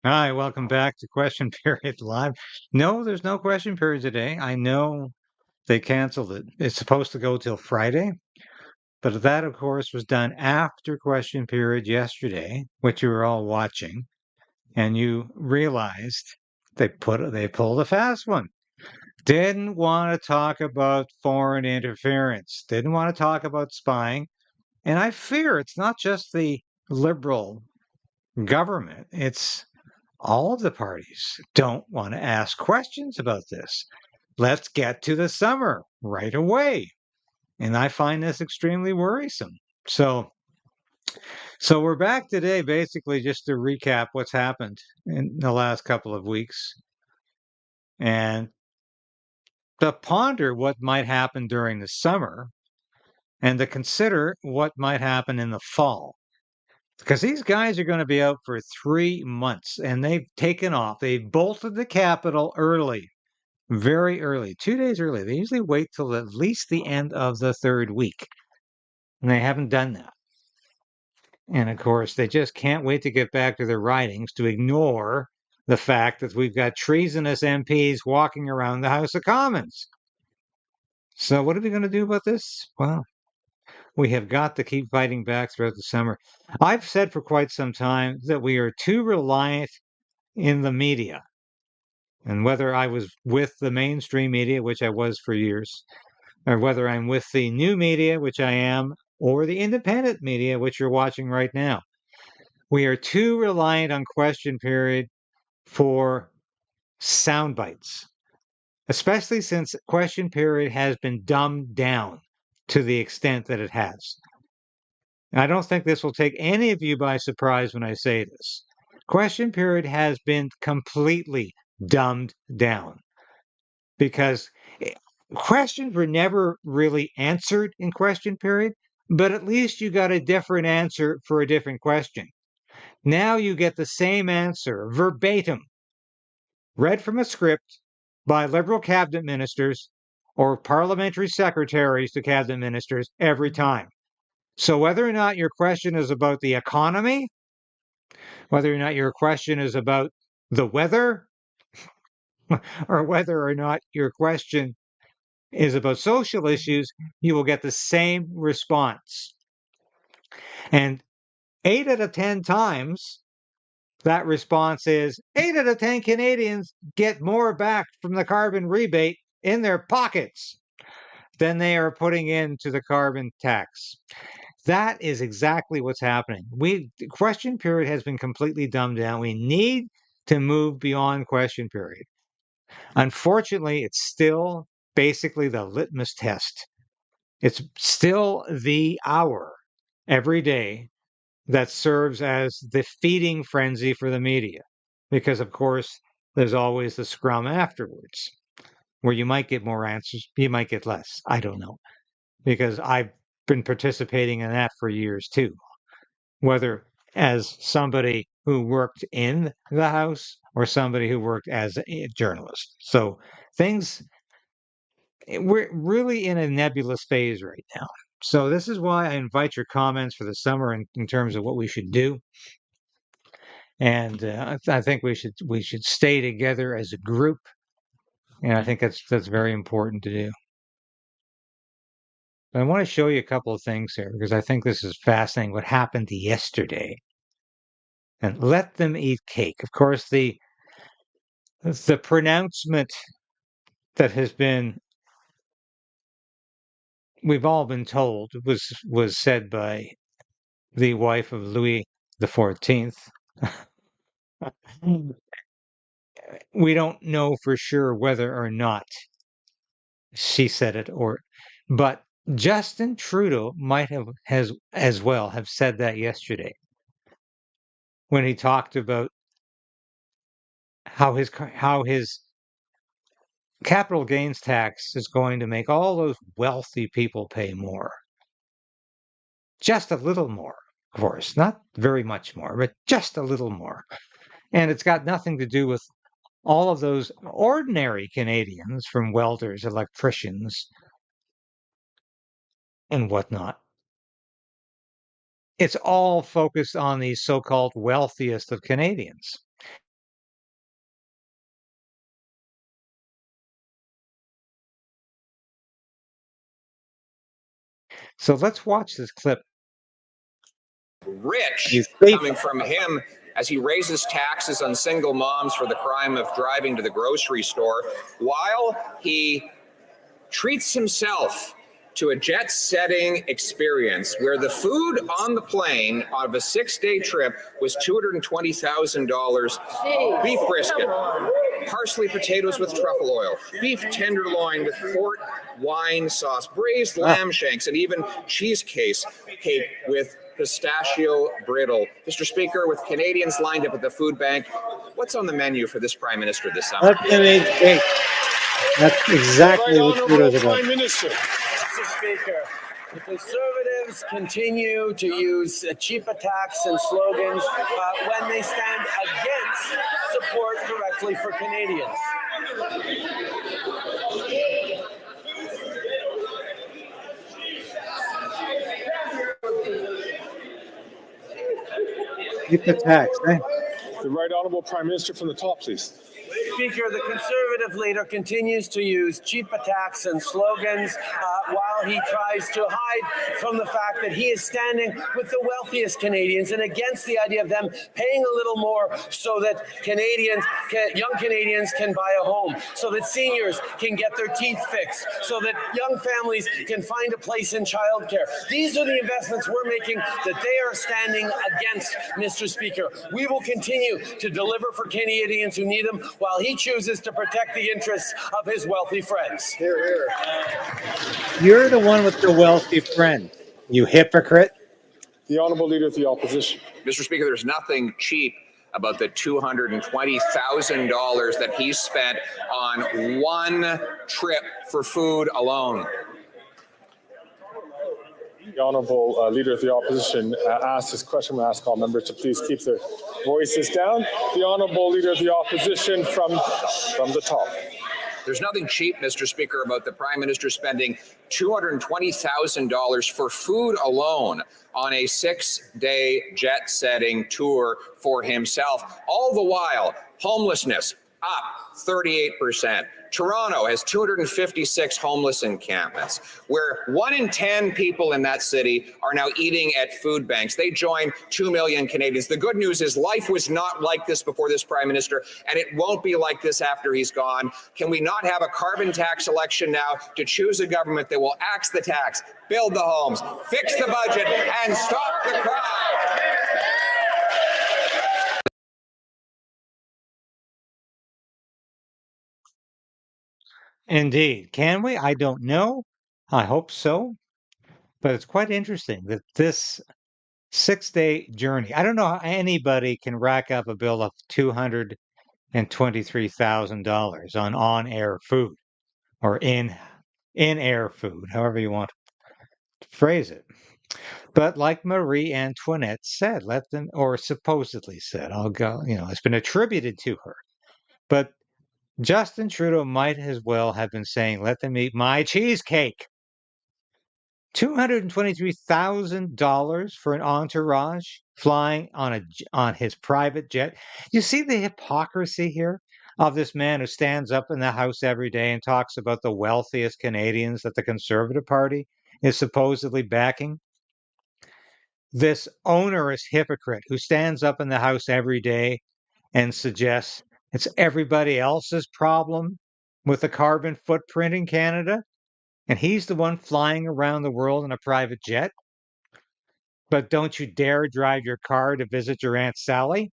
Hi, welcome back to Question Period Live. No, there's no question period today. I know they canceled it. It's supposed to go till Friday, but that, of course, was done after question period yesterday, which you were all watching, and you realized they pulled a fast one. Didn't want to talk about foreign interference. Didn't want to talk about spying. And I fear it's not just the liberal government. It's all of the parties don't want to ask questions about this. Let's get to the summer right away. And I find this extremely worrisome. So, so we're back today, basically, just to recap what's happened in the last couple of weeks and to ponder what might happen during the summer and to consider what might happen in the fall. Because these guys are going to be out for 3 months and they've taken off. They bolted the Capitol early. Very early, 2 days early. They usually wait till at least the end of the third week, and they haven't done that. And of course, they just can't wait to get back to their ridings to ignore the fact that we've got treasonous MPs walking around the House of Commons. So, what are we going to do about this? Well, we have got to keep fighting back throughout the summer. I've said for quite some time that we are too reliant in the media. And whether I was with the mainstream media, which I was for years, or whether I'm with the new media, which I am, or the independent media, which you're watching right now. We are too reliant on question period for sound bites, especially since question period has been dumbed down to the extent that it has. I don't think this will take any of you by surprise when I say this. Question period has been completely dumbed down because questions were never really answered in question period, but at least you got a different answer for a different question. Now you get the same answer verbatim, read from a script by liberal cabinet ministers or parliamentary secretaries to cabinet ministers every time. So whether or not your question is about the economy, whether or not your question is about the weather, or whether or not your question is about social issues, you will get the same response. And 8 out of 10 times, that response is 8 out of 10 Canadians get more back from the carbon rebate in their pockets than they are putting into the carbon tax. That is exactly what's happening. The question period has been completely dumbed down. We need to move beyond question period. Unfortunately, it's still basically the litmus test. It's still the hour every day that serves as the feeding frenzy for the media. Because, of course, there's always the scrum afterwards where you might get more answers, you might get less. I don't know. Because I've been participating in that for years too, whether as somebody who worked in the House or somebody who worked as a journalist. So things we're really in a nebulous phase right now. So this is why I invite your comments for the summer in terms of what we should do. And I think we should stay together as a group. And I think that's very important to do. But I want to show you a couple of things here because I think this is fascinating. What happened yesterday? And let them eat cake. Of course, the pronouncement that has been we've all been told was said by the wife of Louis the 14th. We don't know for sure whether or not she said it but Justin Trudeau might have has as well have said that yesterday when he talked about how his capital gains tax is going to make all those wealthy people pay more. Just a little more, of course, not very much more, but just a little more. And it's got nothing to do with all of those ordinary Canadians, from welders, electricians, and whatnot. It's all focused on the so-called wealthiest of Canadians. So let's watch this clip. Rich coming from him as he raises taxes on single moms for the crime of driving to the grocery store while he treats himself to a jet-setting experience where the food on the plane of a 6-day trip was $220,000. Beef brisket, parsley potatoes with truffle oil, beef tenderloin with port wine sauce, braised lamb shanks, and even cheesecake with pistachio brittle. Mr. Speaker, with Canadians lined up at the food bank, what's on the menu for this Prime Minister this summer? That's exactly what Trudeau's about. Prime Minister. Mr. Speaker, the Conservatives continue to use cheap attacks and slogans when they stand against support directly for Canadians. Cheap attacks, eh? The Right Honourable Prime Minister from the top, please. Speaker, the Conservative leader continues to use cheap attacks and slogans while he tries to hide from the fact that he is standing with the wealthiest Canadians and against the idea of them paying a little more so that young Canadians can buy a home, so that seniors can get their teeth fixed, so that young families can find a place in childcare. These are the investments we're making that they are standing against, Mr. Speaker. We will continue to deliver for Canadians who need them, while he chooses to protect the interests of his wealthy friends. Hear, hear. You're the one with the wealthy friend, you hypocrite. The Honourable Leader of the Opposition. Mr. Speaker, there's nothing cheap about the $220,000 that he spent on one trip for food alone. The Honourable Leader of the Opposition asked this question. We'll ask all members to please keep their voices down. The Honourable Leader of the Opposition from the top. There's nothing cheap, Mr. Speaker, about the Prime Minister spending $220,000 for food alone on a 6-day jet-setting tour for himself. All the while, homelessness up 38%. Toronto has 256 homeless encampments, where 1 in 10 people in that city are now eating at food banks. They join 2 million Canadians. The good news is life was not like this before this Prime Minister, and it won't be like this after he's gone. Can we not have a carbon tax election now to choose a government that will axe the tax, build the homes, fix the budget, and stop the crime? Indeed. Can we? I don't know. I hope so. But it's quite interesting that this 6-day journey, I don't know how anybody can rack up a bill of $223,000 on on-air food or in-air food, however you want to phrase it. But like Marie Antoinette said, let them, or supposedly said, I'll go, it's been attributed to her. But Justin Trudeau might as well have been saying, let them eat my cheesecake. $223,000 for an entourage flying on his private jet. You see the hypocrisy here of this man who stands up in the House every day and talks about the wealthiest Canadians that the Conservative Party is supposedly backing. This onerous hypocrite who stands up in the House every day and suggests it's everybody else's problem with the carbon footprint in Canada, and he's the one flying around the world in a private jet. But don't you dare drive your car to visit your Aunt Sally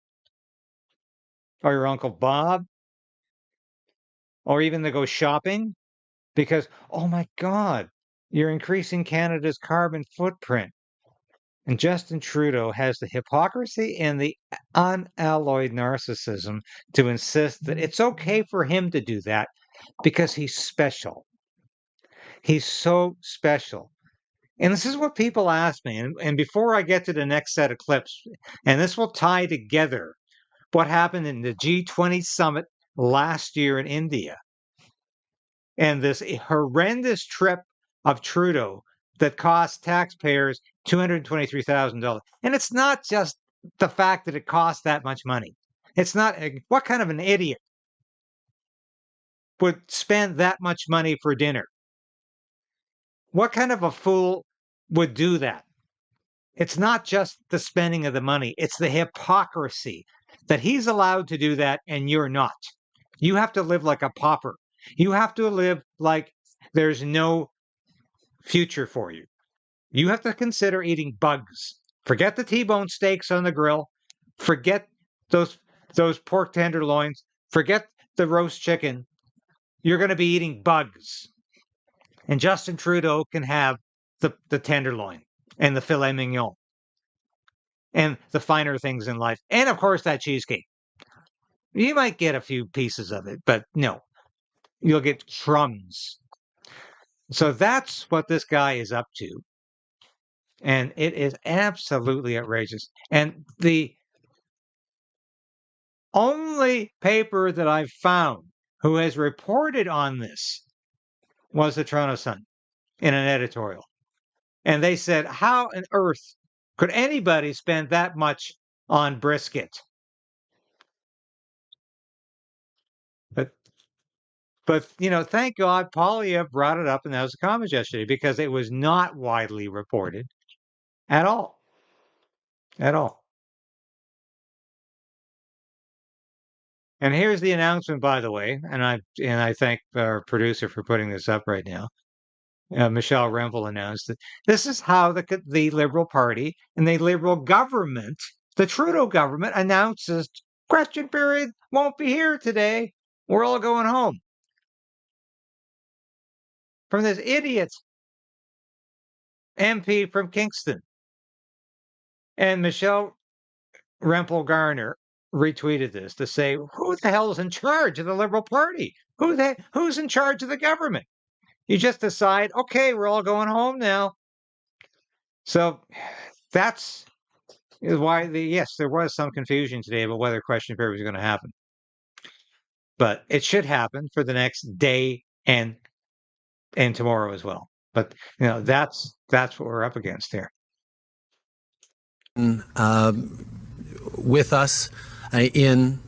or your Uncle Bob or even to go shopping because, oh my God, you're increasing Canada's carbon footprint. And Justin Trudeau has the hypocrisy and the unalloyed narcissism to insist that it's okay for him to do that because he's special. He's so special. And this is what people ask me. And before I get to the next set of clips, and this will tie together what happened in the G20 summit last year in India and this horrendous trip of Trudeau that cost taxpayers $223,000. And it's not just the fact that it cost that much money. It's not what kind of an idiot would spend that much money for dinner? What kind of a fool would do that. It's not just the spending of the money, it's the hypocrisy that he's allowed to do that and you're not. You have to live like a pauper. You have to live like there's no future for you. You have to consider eating bugs. Forget the T-bone steaks on the grill. Forget those those pork tenderloins. Forget the roast chicken. You're going to be eating bugs. And Justin Trudeau can have the tenderloin and the filet mignon and the finer things in life. And of course, that cheesecake. You might get a few pieces of it, but no, you'll get crumbs. So that's what this guy is up to. And it is absolutely outrageous. And the only paper that I've found who has reported on this was the Toronto Sun in an editorial. And they said, how on earth could anybody spend that much on brisket? But thank God Polyev brought it up in the House of Commons yesterday because it was not widely reported at all. At all. And here's the announcement, by the way, and I thank our producer for putting this up right now. Michelle Rempel announced that this is how the Liberal Party and the Liberal government, the Trudeau government, announces question period won't be here today. We're all going home. From this idiot MP from Kingston. And Michelle Rempel Garner retweeted this to say, who the hell is in charge of the Liberal Party? Who's in charge of the government? You just decide, okay, we're all going home now. So that's why yes, there was some confusion today about whether question period was going to happen. But it should happen for the next day and tomorrow as well. But that's what we're up against here. With us in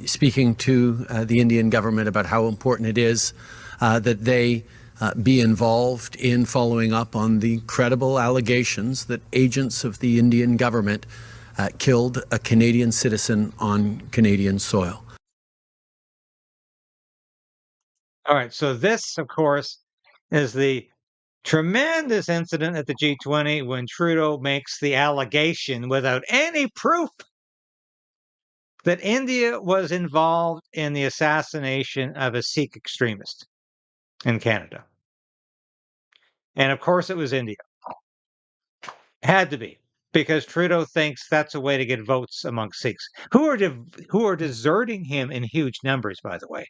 speaking to the Indian government about how important it is that they be involved in following up on the credible allegations that agents of the Indian government killed a Canadian citizen on Canadian soil. All right, so this, of course, is the tremendous incident at the G20 when Trudeau makes the allegation without any proof that India was involved in the assassination of a Sikh extremist in Canada. And of course, it was India. Had to be, because Trudeau thinks that's a way to get votes among Sikhs, who are deserting him in huge numbers, by the way,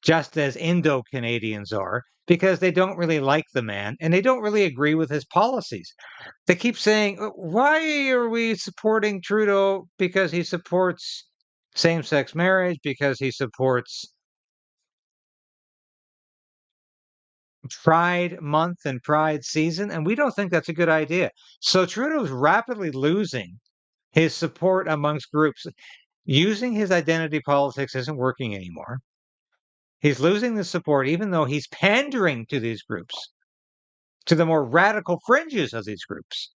just as Indo-Canadians are, because they don't really like the man and they don't really agree with his policies. They keep saying, why are we supporting Trudeau? Because he supports same-sex marriage, because he supports Pride Month and Pride season, and we don't think that's a good idea. So Trudeau's rapidly losing his support amongst groups. Using his identity politics isn't working anymore. He's losing the support, even though he's pandering to these groups, to the more radical fringes of these groups.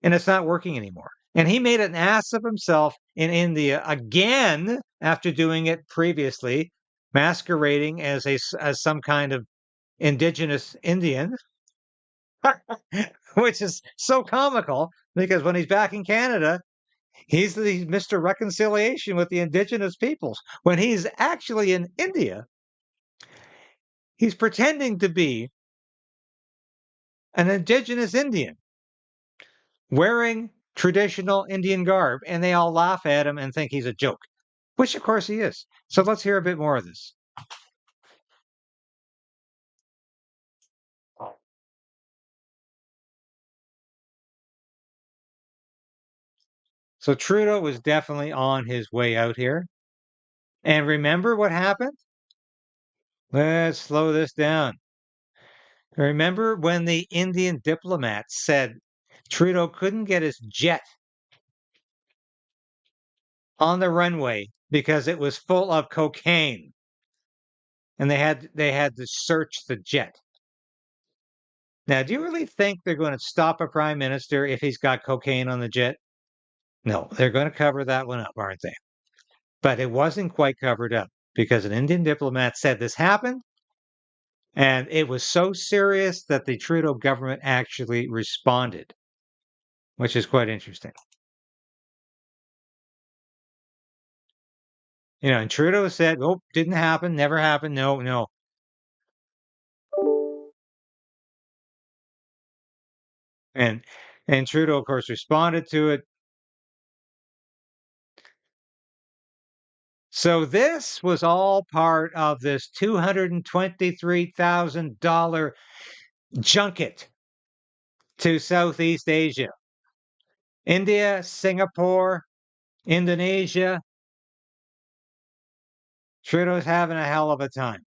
And it's not working anymore. And he made an ass of himself in India again after doing it previously, masquerading as some kind of indigenous Indian, which is so comical because when he's back in Canada, he's Mr. Reconciliation with the indigenous peoples. When he's actually in India, he's pretending to be an indigenous Indian wearing traditional Indian garb, and they all laugh at him and think he's a joke, which of course he is. So let's hear a bit more of this. So Trudeau was definitely on his way out here. And remember what happened? Let's slow this down. Remember when the Indian diplomats said Trudeau couldn't get his jet on the runway because it was full of cocaine, and they had to search the jet. Now, do you really think they're going to stop a prime minister if he's got cocaine on the jet? No, they're going to cover that one up, aren't they? But it wasn't quite covered up because an Indian diplomat said this happened, and it was so serious that the Trudeau government actually responded, which is quite interesting. And Trudeau said, "Oh, didn't happen, never happened, no, no." And Trudeau, of course, responded to it. So this was all part of this $223,000 junket to Southeast Asia. India, Singapore, Indonesia. Trudeau's having a hell of a time.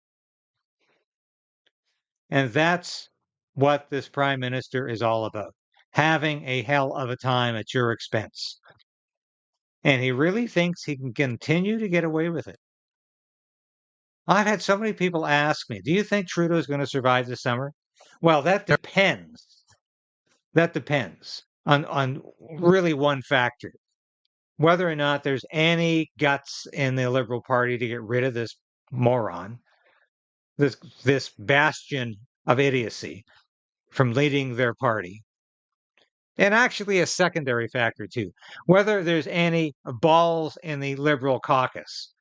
And that's what this prime minister is all about. Having a hell of a time at your expense. And he really thinks he can continue to get away with it. I've had so many people ask me, do you think Trudeau is going to survive the summer? Well, that depends. That depends on really one factor. Whether or not there's any guts in the Liberal Party to get rid of this moron, this bastion of idiocy from leading their party. And actually a secondary factor too, whether there's any balls in the Liberal caucus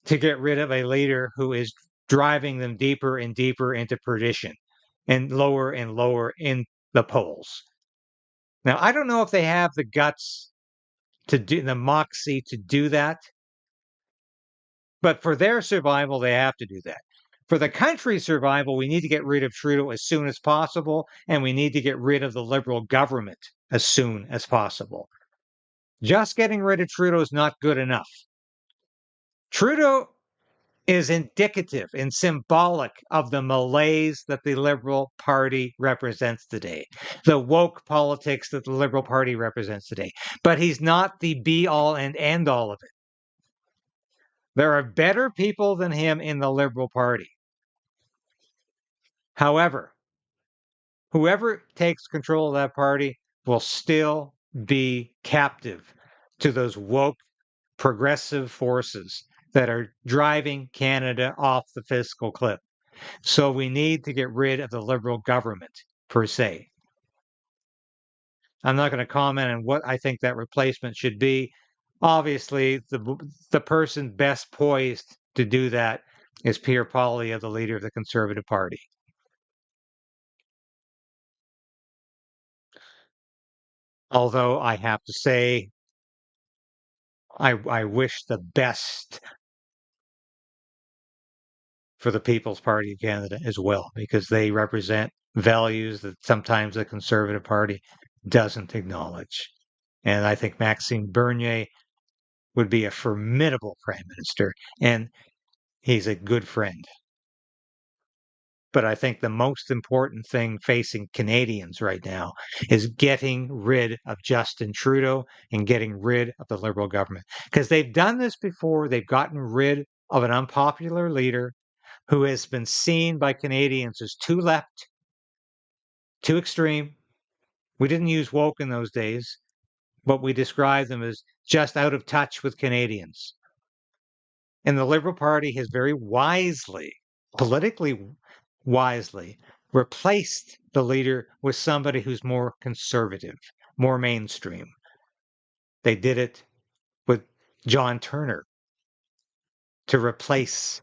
to get rid of a leader who is driving them deeper and deeper into perdition and lower in the polls. Now, I don't know if they have the guts to do the moxie to do that, but for their survival, they have to do that. For the country's survival, we need to get rid of Trudeau as soon as possible, and we need to get rid of the Liberal government as soon as possible. Just getting rid of Trudeau is not good enough. Trudeau is indicative and symbolic of the malaise that the Liberal Party represents today, the woke politics that the Liberal Party represents today. But he's not the be all and end all of it. There are better people than him in the Liberal Party. However, whoever takes control of that party will still be captive to those woke progressive forces that are driving Canada off the fiscal cliff. So we need to get rid of the Liberal government, per se. I'm not going to comment on what I think that replacement should be. Obviously, the person best poised to do that is Pierre Poilievre, the leader of the Conservative Party. Although I have to say, I wish the best for the People's Party of Canada as well, because they represent values that sometimes the Conservative Party doesn't acknowledge. And I think Maxime Bernier would be a formidable prime minister, and he's a good friend. But I think the most important thing facing Canadians right now is getting rid of Justin Trudeau and getting rid of the Liberal government. Because they've done this before. They've gotten rid of an unpopular leader who has been seen by Canadians as too left, too extreme. We didn't use woke in those days, but we described them as just out of touch with Canadians. And the Liberal Party has very wisely, politically wisely, replaced the leader with somebody who's more conservative, more mainstream. They did it with John Turner to replace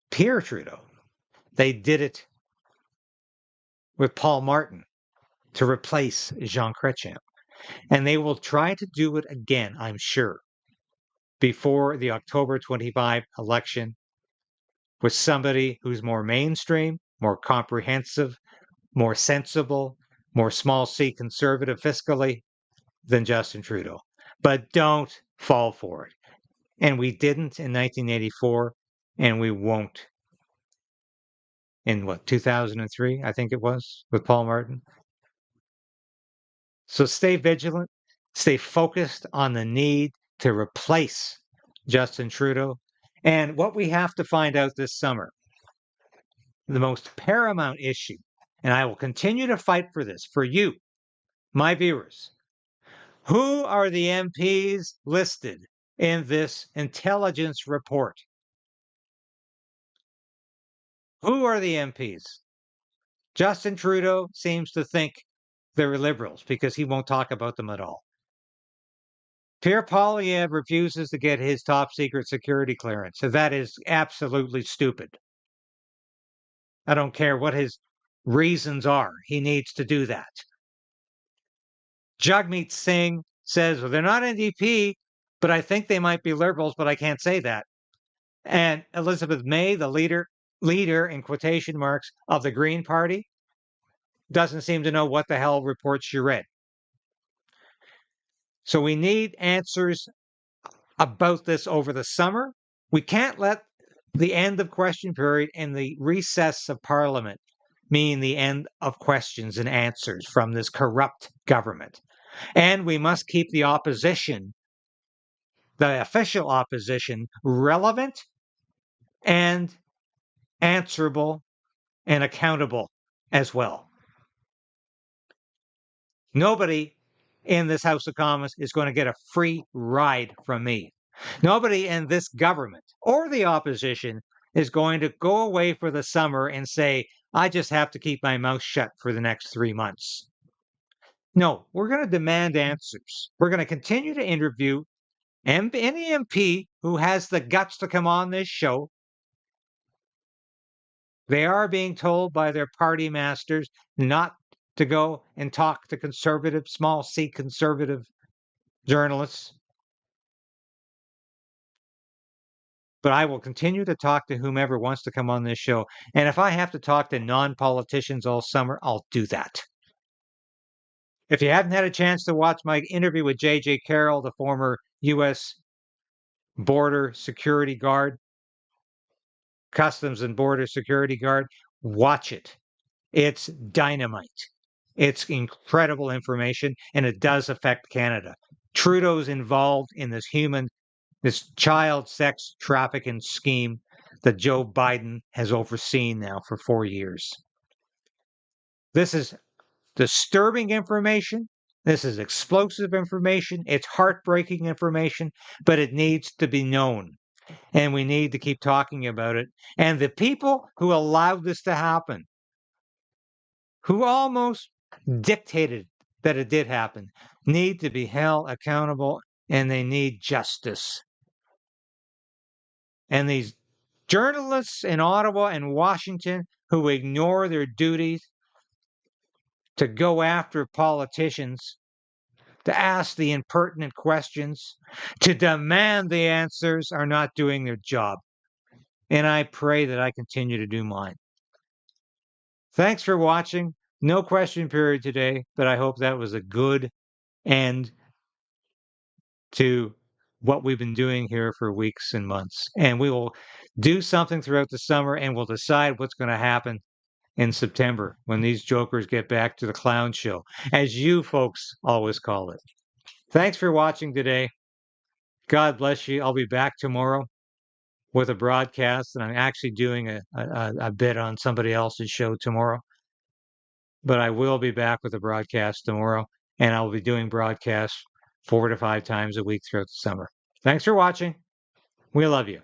Pierre Trudeau. They did it with Paul Martin to replace Jean Chrétien. And they will try to do it again, I'm sure, before the October 25 election with somebody who's more mainstream, more comprehensive, more sensible, more small c conservative fiscally than Justin Trudeau. But don't fall for it. And we didn't in 1984, and we won't in 2003, I think it was, with Paul Martin. So stay vigilant, stay focused on the need to replace Justin Trudeau. And what we have to find out this summer, the most paramount issue and I will continue to fight for this, for you, my viewers. Who are the MPs listed in this intelligence report? Who are the MPs? Justin Trudeau seems to think they're liberals because he won't talk about them at all. Pierre Poilievre refuses to get his top secret security clearance. So that is absolutely stupid. I don't care what his reasons are. He needs to do that. Jagmeet Singh says, well, they're not NDP, but I think they might be liberals, but I can't say that. And Elizabeth May, the leader in quotation marks of the Green Party, doesn't seem to know what the hell report she read. So we need answers about this over the summer. We can't let the end of question period and the recess of Parliament mean the end of questions and answers from this corrupt government. And we must keep the opposition, the official opposition, relevant and answerable and accountable as well. Nobody in this House of Commons is going to get a free ride from me. Nobody in this government or the opposition is going to go away for the summer and say, I just have to keep my mouth shut for the next 3 months. No, we're going to demand answers. We're going to continue to interview any MP who has the guts to come on this show. They are being told by their party masters not to go and talk to conservative, small c conservative journalists. But I will continue to talk to whomever wants to come on this show. And if I have to talk to non-politicians all summer, I'll do that. If you haven't had a chance to watch my interview with J.J. Carroll, the former U.S. border security guard, Customs and Border Security Guard, watch it. It's dynamite. It's incredible information, and it does affect Canada. Trudeau's involved in this child sex trafficking scheme that Joe Biden has overseen now for 4 years. This is disturbing information. This is explosive information. It's heartbreaking information, but it needs to be known. And we need to keep talking about it. And the people who allowed this to happen, who almost dictated that it did happen, need to be held accountable, and they need justice. And these journalists in Ottawa and Washington who ignore their duties to go after politicians, to ask the impertinent questions, to demand the answers, are not doing their job. And I pray that I continue to do mine. Thanks for watching. No question period today, but I hope that was a good end to what we've been doing here for weeks and months. And we will do something throughout the summer, and we'll decide what's going to happen in September when these jokers get back to the clown show, as you folks always call it. Thanks for watching today. God bless you. I'll be back tomorrow with a broadcast, and I'm actually doing a bit on somebody else's show tomorrow. But I will be back with a broadcast tomorrow, and I'll be doing broadcasts 4 to 5 times a week throughout the summer. Thanks for watching. We love you.